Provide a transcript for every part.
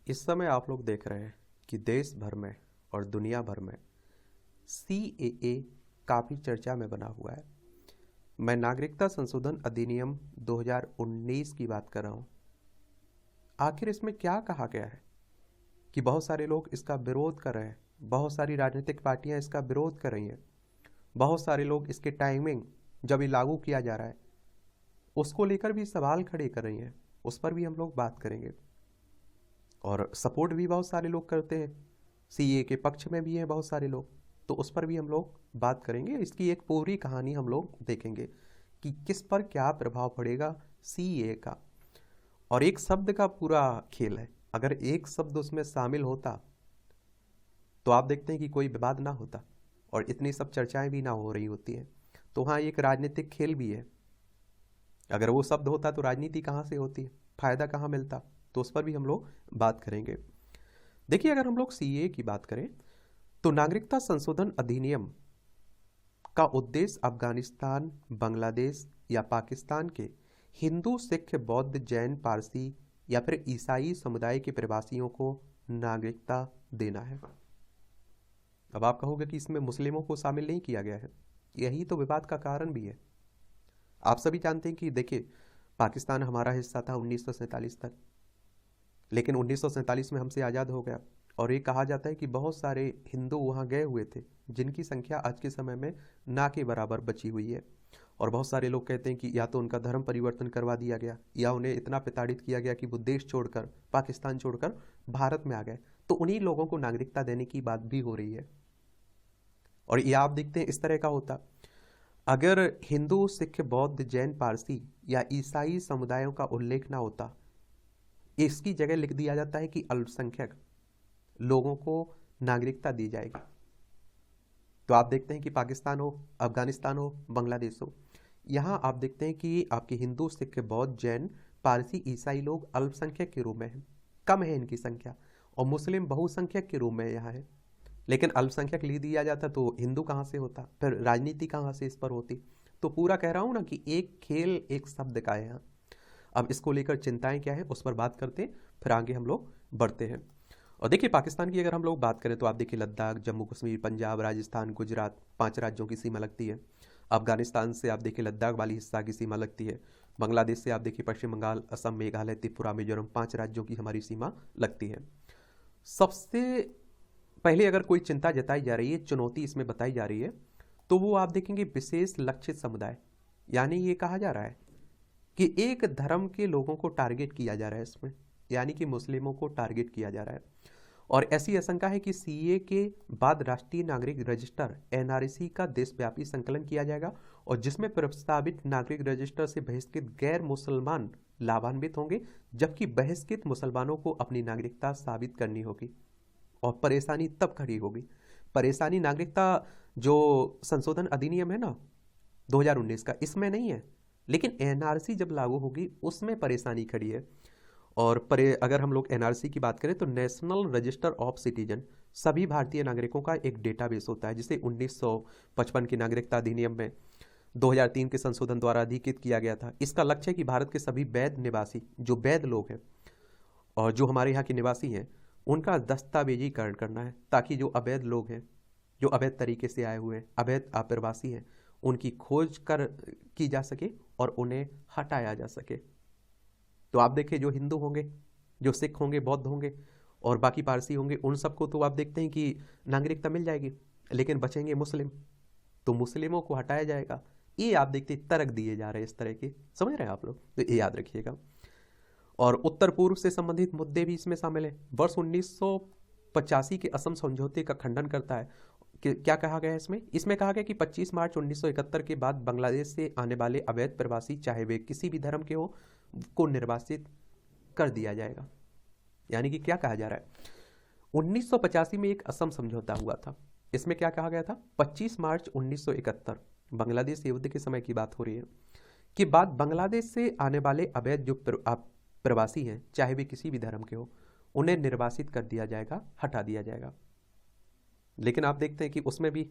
इस समय आप लोग देख रहे हैं कि देश भर में और दुनिया भर में CAA काफ़ी चर्चा में बना हुआ है। मैं नागरिकता संशोधन अधिनियम 2019 की बात कर रहा हूँ। आखिर इसमें क्या कहा गया है कि बहुत सारे लोग इसका विरोध कर रहे हैं, बहुत सारी राजनीतिक पार्टियां इसका विरोध कर रही हैं, बहुत सारे लोग इसके टाइमिंग जब ये लागू किया जा रहा है उसको लेकर भी सवाल खड़े कर रही हैं। उस पर भी हम लोग बात करेंगे और सपोर्ट भी बहुत सारे लोग करते हैं, CAA के पक्ष में भी हैं बहुत सारे लोग, तो उस पर भी हम लोग बात करेंगे। इसकी एक पूरी कहानी हम लोग देखेंगे कि किस पर क्या प्रभाव पड़ेगा CAA का। और एक शब्द का पूरा खेल है, अगर एक शब्द उसमें शामिल होता तो आप देखते हैं कि कोई विवाद ना होता और इतनी सब चर्चाएं भी ना हो रही होती हैं। तो हाँ, एक राजनीतिक खेल भी है। अगर वो शब्द होता तो राजनीति कहाँ से होती है, फायदा कहाँ मिलता, तो उस पर भी हम लोग बात करेंगे। देखिए, अगर हम लोग CAA की बात करें तो नागरिकता संशोधन अधिनियम का उद्देश्य अफगानिस्तान, बांग्लादेश या पाकिस्तान के हिंदू, सिख, बौद्ध, जैन, पारसी या फिर ईसाई समुदाय के प्रवासियों को नागरिकता देना है। अब आप कहोगे कि इसमें मुस्लिमों को शामिल नहीं किया गया है, यही तो विवाद का कारण भी है। आप सभी जानते हैं कि देखिए, पाकिस्तान हमारा हिस्सा था 1947 तक, लेकिन 1947 में हमसे आज़ाद हो गया और ये कहा जाता है कि बहुत सारे हिंदू वहाँ गए हुए थे जिनकी संख्या आज के समय में ना के बराबर बची हुई है। और बहुत सारे लोग कहते हैं कि या तो उनका धर्म परिवर्तन करवा दिया गया या उन्हें इतना प्रताड़ित किया गया कि वो देश छोड़कर, पाकिस्तान छोड़कर भारत में आ गए। तो उन्हीं लोगों को नागरिकता देने की बात भी हो रही है। और ये आप देखते हैं इस तरह का होता, अगर हिंदू, सिख, बौद्ध, जैन, पारसी या ईसाई समुदायों का उल्लेख ना होता, इसकी जगह लिख दिया जाता है कि अल्पसंख्यक लोगों को नागरिकता दी जाएगी। तो आप देखते हैं कि पाकिस्तान हो, अफगानिस्तान हो, बांग्लादेश हो, यहाँ आप देखते हैं कि आपके हिंदू, सिख, बौद्ध, जैन, पारसी, ईसाई लोग अल्पसंख्यक के रूप में हैं, कम है इनकी संख्या, और मुस्लिम बहुसंख्यक के रूप में यहाँ है। लेकिन अल्पसंख्यक लिख दिया जाता तो हिंदू कहाँ से होता, फिर राजनीति कहाँ से इस पर होती। तो पूरा कह रहा हूँ ना कि एक खेल एक शब्द का है यहाँ। अब इसको लेकर चिंताएं क्या है उस पर बात करते हैं, फिर आगे हम लोग बढ़ते हैं। और देखिए, पाकिस्तान की अगर हम लोग बात करें तो आप देखिए, लद्दाख, जम्मू कश्मीर, पंजाब, राजस्थान, गुजरात, 5 राज्यों की सीमा लगती है। अफगानिस्तान से आप देखिए लद्दाख वाली हिस्सा की सीमा लगती है। बांग्लादेश से आप देखिए पश्चिम बंगाल, असम, मेघालय, त्रिपुरा, मिजोरम, 5 राज्यों की हमारी सीमा लगती है। सबसे पहले अगर कोई चिंता जताई जा रही है, चुनौती इसमें बताई जा रही है, तो वो आप देखेंगे विशेष लक्षित समुदाय। यानी ये कहा जा रहा है कि एक धर्म के लोगों को टारगेट किया जा रहा है इसमें, यानी कि मुस्लिमों को टारगेट किया जा रहा है। और ऐसी आशंका है कि CAA के बाद राष्ट्रीय नागरिक रजिस्टर NRC का देशव्यापी संकलन किया जाएगा और जिसमें प्रस्तावित नागरिक रजिस्टर से बहिष्कृत गैर मुसलमान लाभान्वित होंगे, जबकि बहिष्कृत मुसलमानों को अपनी नागरिकता साबित करनी होगी। और परेशानी तब खड़ी होगी, परेशानी नागरिकता जो संशोधन अधिनियम है ना 2019 का, इसमें नहीं है, लेकिन NRC जब लागू होगी उसमें परेशानी खड़ी है। और अगर हम लोग NRC की बात करें तो नेशनल रजिस्टर ऑफ सिटीजन, सभी भारतीय नागरिकों का एक डेटाबेस होता है, जिसे 1955 की नागरिकता अधिनियम में 2003 के संशोधन द्वारा अधिकृत किया गया था। इसका लक्ष्य है कि भारत के सभी वैध निवासी, जो वैध लोग हैं और जो हमारे यहाँ के निवासी हैं, उनका दस्तावेजीकरण करना है, ताकि जो अवैध लोग हैं, जो अवैध तरीके से आए हुए हैं, अवैध आप्रवासी हैं, उनकी खोज की जा सके और उन्हें हटाया जा सके। तो आप देखिए, जो हिंदू होंगे, जो सिख होंगे, बौद्ध होंगे और बाकी पारसी होंगे, उन सबको तो आप देखते हैं कि नागरिकता मिल जाएगी, लेकिन बचेंगे मुस्लिम, तो मुस्लिमों को हटाया जाएगा। ये आप देखते तर्क दिए जा रहे हैं इस तरह के, समझ रहे हैं आप लोग, तो ये याद रखिएगा। और उत्तर पूर्व से संबंधित मुद्दे भी इसमें शामिल है। वर्ष 1985 के असम समझौते का खंडन करता है कि क्या कहा गया है इसमें कहा गया कि 25 मार्च 1971 के बाद बांग्लादेश से आने वाले अवैध प्रवासी, चाहे वे किसी भी धर्म के हो, को निर्वासित कर दिया जाएगा। यानी कि क्या कहा जा रहा है, 1985 में एक असम समझौता हुआ था, इसमें क्या कहा गया था, 25 मार्च 1971 बांग्लादेश युद्ध के समय की बात हो रही है, कि बाद बांग्लादेश से आने वाले अवैध जो प्रवासी हैं, चाहे वे किसी भी धर्म के हो, उन्हें निर्वासित कर दिया जाएगा, हटा दिया जाएगा। लेकिन आप देखते हैं कि उसमें भी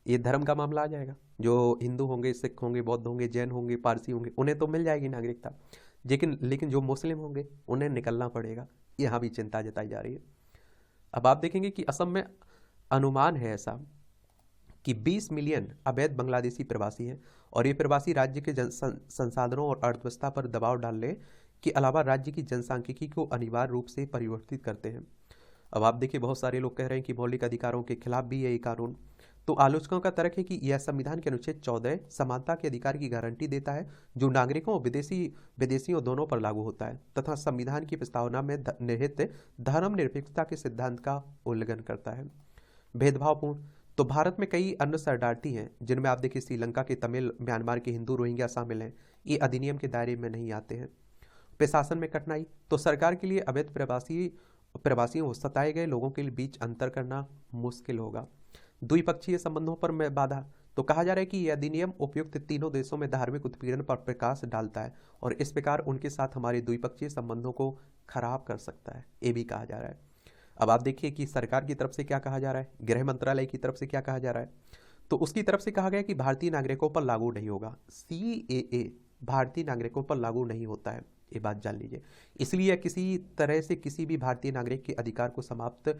ये धर्म का मामला आ जाएगा। जो हिंदू होंगे, सिख होंगे, बौद्ध होंगे, जैन होंगे, पारसी होंगे, उन्हें तो मिल जाएगी नागरिकता, लेकिन जो मुस्लिम होंगे उन्हें निकलना पड़ेगा। यहाँ भी चिंता जताई जा रही है। अब आप देखेंगे कि असम में अनुमान है ऐसा कि 20 मिलियन अवैध बांग्लादेशी प्रवासी हैं और ये प्रवासी राज्य के संसाधनों और अर्थव्यवस्था पर दबाव डालने के अलावा राज्य की जनसांख्यिकी को अनिवार्य रूप से परिवर्तित करते हैं। अब आप देखिए बहुत सारे लोग कह रहे हैं कि मौलिक अधिकारों के खिलाफ भी है ये कानून। तो आलोचकों का तर्क है कि यह संविधान के अनुच्छेद 14 समानता के अधिकार की गारंटी देता है जो नागरिकों और विदेशियों दोनों पर लागू होता है तथा संविधान की प्रस्तावना में निहित धर्मनिरपेक्षता के सिद्धांत का उल्लंघन करता है। भेदभावपूर्ण, तो भारत में कई अन्य शरणार्थी हैं जिनमें आप देखिए श्रीलंका के तमिल, म्यांमार के हिंदू, रोहिंग्या शामिल हैं। ये अधिनियम के दायरे में नहीं आते हैं। प्रशासन में कठिनाई, तो सरकार के लिए अवैध प्रवासियों और सताए गए लोगों के बीच अंतर करना मुश्किल होगा। द्विपक्षीय संबंधों पर बाधा, तो कहा जा रहा है कि यह अधिनियम उपयुक्त तीनों देशों में धार्मिक उत्पीड़न पर प्रकाश डालता है और इस प्रकार उनके साथ हमारे द्विपक्षीय संबंधों को खराब कर सकता है, ये भी कहा जा रहा है। अब आप देखिए कि सरकार की तरफ से क्या कहा जा रहा है, गृह मंत्रालय की तरफ से क्या कहा जा रहा है। तो उसकी तरफ से कहा गया कि भारतीय नागरिकों पर लागू नहीं होगा। CAA भारतीय नागरिकों पर लागू नहीं होता है, ये बात जान लीजिए। इसलिए किसी तरह से किसी भी भारतीय नागरिक के अधिकार को समाप्त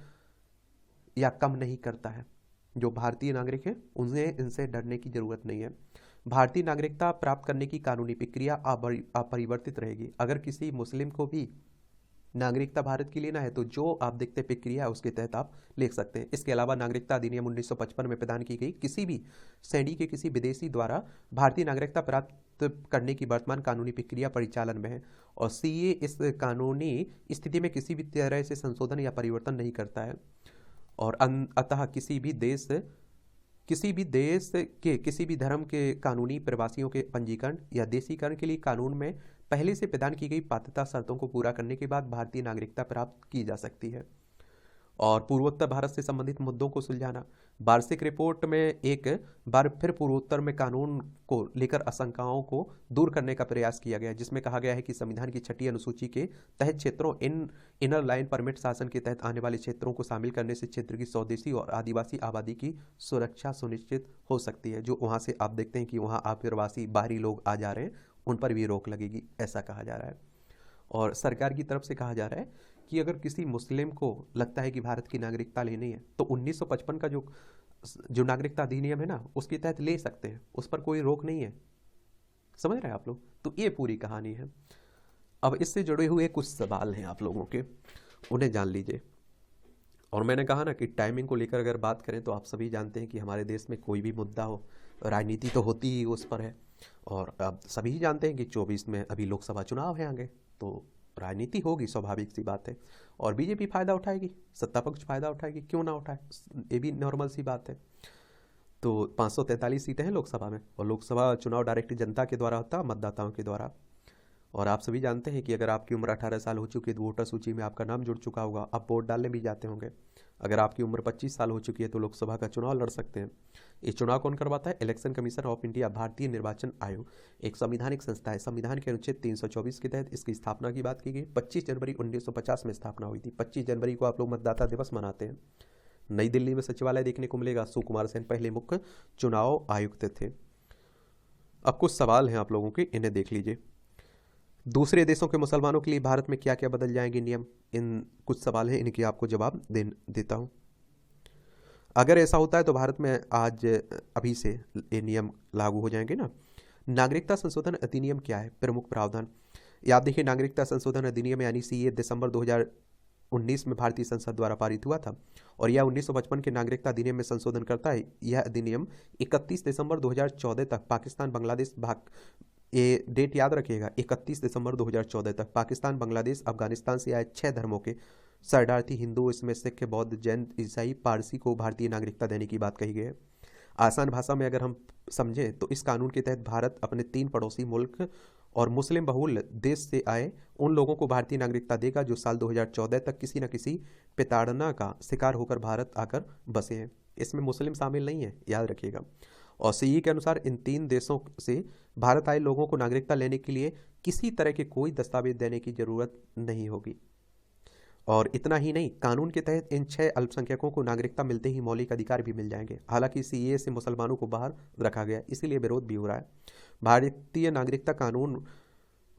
या कम नहीं करता है। जो भारतीय नागरिक हैं उन्हें इनसे डरने की जरूरत नहीं है। भारतीय नागरिकता प्राप्त करने की कानूनी प्रक्रिया अपरिवर्तित रहेगी। अगर किसी मुस्लिम को भी नागरिकता भारत की लेना है तो जो आप देखते प्रक्रिया है उसके तहत आप ले सकते हैं। इसके अलावा नागरिकता अधिनियम 1955 में प्रदान की गई किसी भी श्रेणी के किसी विदेशी द्वारा भारतीय नागरिकता प्राप्त करने की वर्तमान कानूनी प्रक्रिया परिचालन में है और CAA इस कानूनी स्थिति में किसी भी तरह से संशोधन या परिवर्तन नहीं करता है। और अतः किसी भी देश के किसी भी धर्म के कानूनी प्रवासियों के पंजीकरण या देशीकरण के लिए कानून में पहले से प्रदान की गई पात्रता शर्तों को पूरा करने के बाद भारतीय नागरिकता प्राप्त की जा सकती है। और पूर्वोत्तर भारत से संबंधित मुद्दों को सुलझाना, वार्षिक रिपोर्ट में एक बार फिर पूर्वोत्तर में कानून को लेकर आशंकाओं को दूर करने का प्रयास किया गया, जिसमें कहा गया है कि संविधान की 6ठी अनुसूची के तहत क्षेत्रों इनर लाइन परमिट शासन के तहत आने वाले क्षेत्रों को शामिल करने से क्षेत्र की स्वदेशी और आदिवासी आबादी की सुरक्षा सुनिश्चित हो सकती है। जो वहाँ से आप देखते हैं कि वहाँ आप्रवासी बाहरी लोग आ जा रहे हैं, उन पर भी रोक लगेगी, ऐसा कहा जा रहा है। और सरकार की तरफ से कहा जा रहा है कि अगर किसी मुस्लिम को लगता है कि भारत की नागरिकता लेनी है तो 1955 का जो नागरिकता अधिनियम है ना, उसके तहत ले सकते हैं, उस पर कोई रोक नहीं है। समझ रहे हैं आप लोग? तो ये पूरी कहानी है। अब इससे जुड़े हुए कुछ सवाल हैं आप लोगों के, उन्हें जान लीजिए। और मैंने कहा ना कि टाइमिंग को लेकर अगर बात करें तो आप सभी जानते हैं कि हमारे देश में कोई भी मुद्दा हो, राजनीति तो होती ही उस पर है। और आप सभी जानते हैं कि 24 में अभी लोकसभा चुनाव है आगे, तो राजनीति होगी, स्वाभाविक सी बात है। और बीजेपी फायदा उठाएगी, सत्ता पक्ष फायदा उठाएगी, क्यों ना उठाए, ये भी नॉर्मल सी बात है। तो 543 सीटें हैं लोकसभा में और लोकसभा चुनाव डायरेक्ट जनता के द्वारा होता है, मतदाताओं के द्वारा। और आप सभी जानते हैं कि अगर आपकी उम्र 18 साल हो चुकी है तो वोटर सूची में आपका नाम जुड़ चुका होगा, आप वोट डालने भी जाते होंगे। अगर आपकी उम्र 25 साल हो चुकी है तो लोकसभा का चुनाव लड़ सकते हैं। ये चुनाव कौन करवाता है? इलेक्शन कमीशन ऑफ इंडिया, भारतीय निर्वाचन आयोग, एक संवैधानिक संस्था है। संविधान के अनुच्छेद 324 के तहत इसकी स्थापना की बात की गई। 25 जनवरी 1950 में स्थापना हुई थी। 25 जनवरी को आप लोग मतदाता दिवस मनाते हैं। नई दिल्ली में सचिवालय देखने को मिलेगा। सुकुमार सेन पहले मुख्य चुनाव आयुक्त थे। अब कुछ सवाल हैं आप लोगों के, इन्हें देख लीजिए। दूसरे देशों के मुसलमानों के लिए भारत में क्या क्या बदल जाएंगे नियम? इन कुछ सवाल हैं, इनके आपको जवाब देता हूं। अगर ऐसा होता है तो भारत में आज अभी से ये नियम लागू हो जाएंगे ना। नागरिकता संशोधन अधिनियम क्या है? प्रमुख प्रावधान याद देखिए। नागरिकता संशोधन अधिनियम यानी CAA दिसंबर 2019 में भारतीय संसद द्वारा पारित हुआ था और यह 1955 के नागरिकता अधिनियम में संशोधन करता है। यह अधिनियम 31 दिसंबर 2014 तक पाकिस्तान, बांग्लादेश ये डेट याद रखिएगा, 31 दिसंबर 2014 तक पाकिस्तान, बांग्लादेश, अफगानिस्तान से आए 6 धर्मों के शरणार्थी हिंदू, इसमें सिख, बौद्ध, जैन, ईसाई, पारसी को भारतीय नागरिकता देने की बात कही गई है। आसान भाषा में अगर हम समझें तो इस कानून के तहत भारत अपने 3 पड़ोसी मुल्क और मुस्लिम बहुल देश से आए उन लोगों को भारतीय नागरिकता देगा जो साल 2014 तक किसी न किसी प्रताड़ना का शिकार होकर भारत आकर बसे हैं। इसमें मुस्लिम शामिल नहीं है, याद रखिएगा। और CAA के अनुसार इन 3 देशों से भारत आए लोगों को नागरिकता लेने के लिए किसी तरह के कोई दस्तावेज देने की जरूरत नहीं होगी। और इतना ही नहीं, कानून के तहत इन 6 अल्पसंख्यकों को नागरिकता मिलते ही मौलिक अधिकार भी मिल जाएंगे। हालांकि CAA से मुसलमानों को बाहर रखा गया, इसीलिए विरोध भी हो रहा है। भारतीय नागरिकता कानून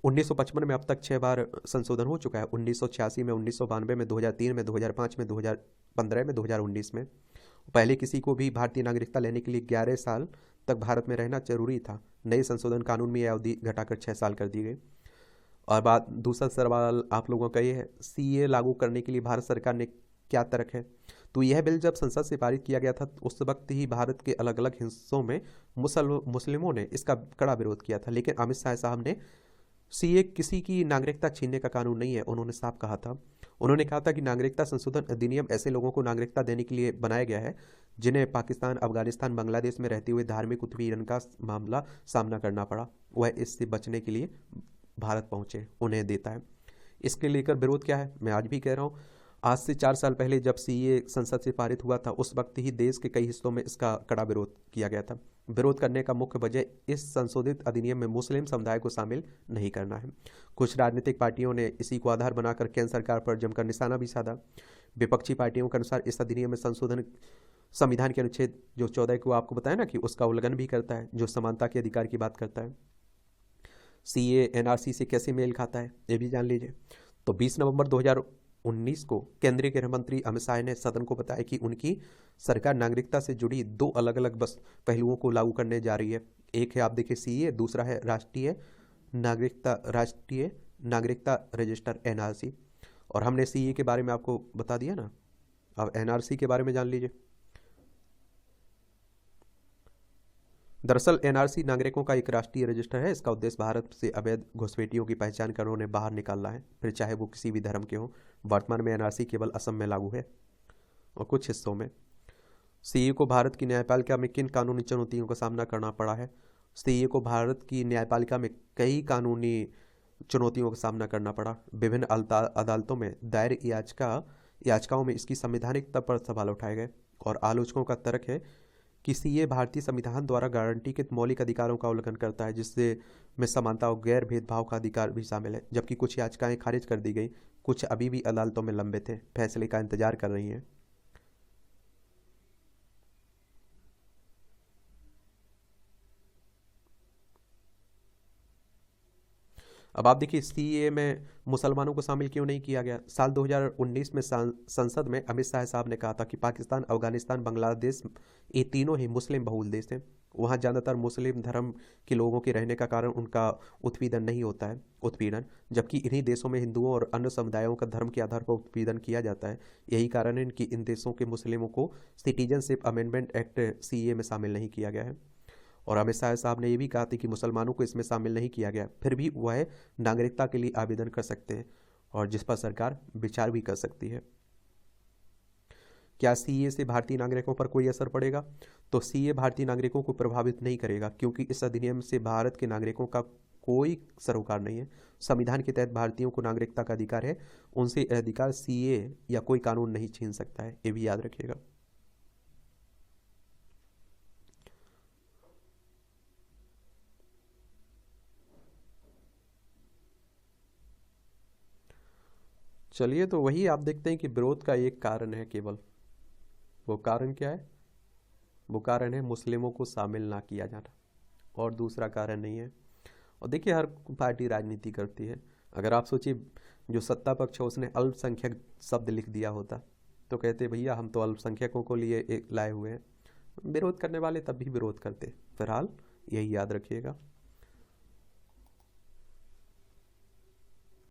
1955 में अब तक 6 बार संशोधन हो चुका है। 1986 में, 1992 में, 2003 में, 2005 में, 2015 में, 2019 में। पहले किसी को भी भारतीय नागरिकता लेने के लिए 11 साल तक भारत में रहना जरूरी था। नए संशोधन कानून में यह अवधि घटाकर 6 साल कर दी गई। और बात दूसरा सवाल आप लोगों का ये है, सीए लागू करने के लिए भारत सरकार ने क्या तर्क है। तो यह बिल जब संसद से पारित किया गया था उस वक्त ही भारत के अलग अलग हिस्सों में मुस्लिमों ने इसका कड़ा विरोध किया था। लेकिन अमित शाह साहब ने सीए किसी की नागरिकता छीनने का कानून नहीं है, उन्होंने साफ कहा था। उन्होंने कहा था कि नागरिकता संशोधन अधिनियम ऐसे लोगों को नागरिकता देने के लिए बनाया गया है जिन्हें पाकिस्तान, अफगानिस्तान, बांग्लादेश में रहते हुए धार्मिक उत्पीड़न का मामला सामना करना पड़ा, वह इससे बचने के लिए भारत पहुंचे, उन्हें देता है। इसके लेकर विरोध क्या है, मैं आज भी कह रहा हूँ। आज से 4 साल पहले जब सीए संसद से पारित हुआ था उस वक्त ही देश के कई हिस्सों में इसका कड़ा विरोध किया गया था। विरोध करने का मुख्य वजह इस संशोधित अधिनियम में मुस्लिम समुदाय को शामिल नहीं करना है। कुछ राजनीतिक पार्टियों ने इसी को आधार बनाकर केंद्र सरकार पर जमकर निशाना भी साधा। विपक्षी पार्टियों के अनुसार इस अधिनियम में संशोधन संविधान के अनुच्छेद जो 14 को आपको बताया ना कि उसका उल्लंघन भी करता है, जो समानता के अधिकार की बात करता है। सीए एनआरसी से कैसे मेल खाता है ये भी जान लीजिए। तो 20 नवंबर 2019 को केंद्रीय गृह मंत्री अमित शाह ने सदन को बताया कि उनकी सरकार नागरिकता से जुड़ी 2 अलग अलग बस पहलुओं को लागू करने जा रही है। एक है आप देखिए सीए, दूसरा है राष्ट्रीय नागरिकता रजिस्टर एनआरसी। और हमने सीए के बारे में आपको बता दिया ना, अब एनआरसी के बारे में जान लीजिए। दरअसल एनआरसी नागरिकों का एक राष्ट्रीय रजिस्टर है। इसका उद्देश्य भारत से अवैध घुसपैठियों की पहचान कर उन्हें बाहर निकालना है, फिर चाहे वो किसी भी धर्म के हों। वर्तमान में एनआरसी केवल असम में लागू है और कुछ हिस्सों में। सीए को भारत की न्यायपालिका में किन कानूनी चुनौतियों का सामना करना पड़ा है। सीए को भारत की न्यायपालिका में कई कानूनी चुनौतियों का सामना करना पड़ा। विभिन्न अदालतों में दायर याचिकाओं में इसकी संवैधानिकता पर सवाल उठाए गए और आलोचकों का तर्क है कि सीए भारतीय संविधान द्वारा गारंटीकृत मौलिक अधिकारों का उल्लंघन करता है, जिससे में समानता और गैर भेदभाव का अधिकार भी शामिल है। जबकि कुछ याचिकाएं खारिज कर दी गई, कुछ अभी भी अदालतों में लंबित है, फैसले का इंतजार कर रही हैं। अब आप देखिए सीए में मुसलमानों को शामिल क्यों नहीं किया गया। साल 2019 में संसद में अमित शाह साहब ने कहा था कि पाकिस्तान, अफगानिस्तान, बांग्लादेश ये तीनों ही मुस्लिम बहुल देश हैं। वहाँ ज़्यादातर मुस्लिम धर्म के लोगों के रहने का कारण उनका उत्पीड़न नहीं होता है, जबकि इन्हीं देशों में हिंदुओं और अन्य समुदायों का धर्म के आधार पर उत्पीड़न किया जाता है। यही कारण है कि इन देशों के मुस्लिमों को सिटीजनशिप अमेंडमेंट एक्ट सीए में शामिल नहीं किया गया है। और अमित शाह साहब ने यह भी कहा था कि मुसलमानों को इसमें शामिल नहीं किया गया, फिर भी वह नागरिकता के लिए आवेदन कर सकते हैं और जिस पर सरकार विचार भी कर सकती है। क्या सीए से भारतीय नागरिकों पर कोई असर पड़ेगा। तो सीए भारतीय नागरिकों को प्रभावित नहीं करेगा, क्योंकि इस अधिनियम से भारत के नागरिकों का कोई सरोकार नहीं है। संविधान के तहत भारतीयों को नागरिकता का अधिकार है, उनसे अधिकार सीए या कोई कानून नहीं छीन सकता है, ये भी याद रखिएगा। चलिए, तो वही आप देखते हैं कि विरोध का एक कारण है केवल। वो कारण क्या है, वो कारण है मुस्लिमों को शामिल ना किया जाना, और दूसरा कारण नहीं है। और देखिए हर पार्टी राजनीति करती है। अगर आप सोचिए जो सत्ता पक्ष है उसने अल्पसंख्यक शब्द लिख दिया होता तो कहते भैया हम तो अल्पसंख्यकों को लिए लाए हुए हैं। विरोध करने वाले तब भी विरोध करते। फिलहाल यही याद रखिएगा।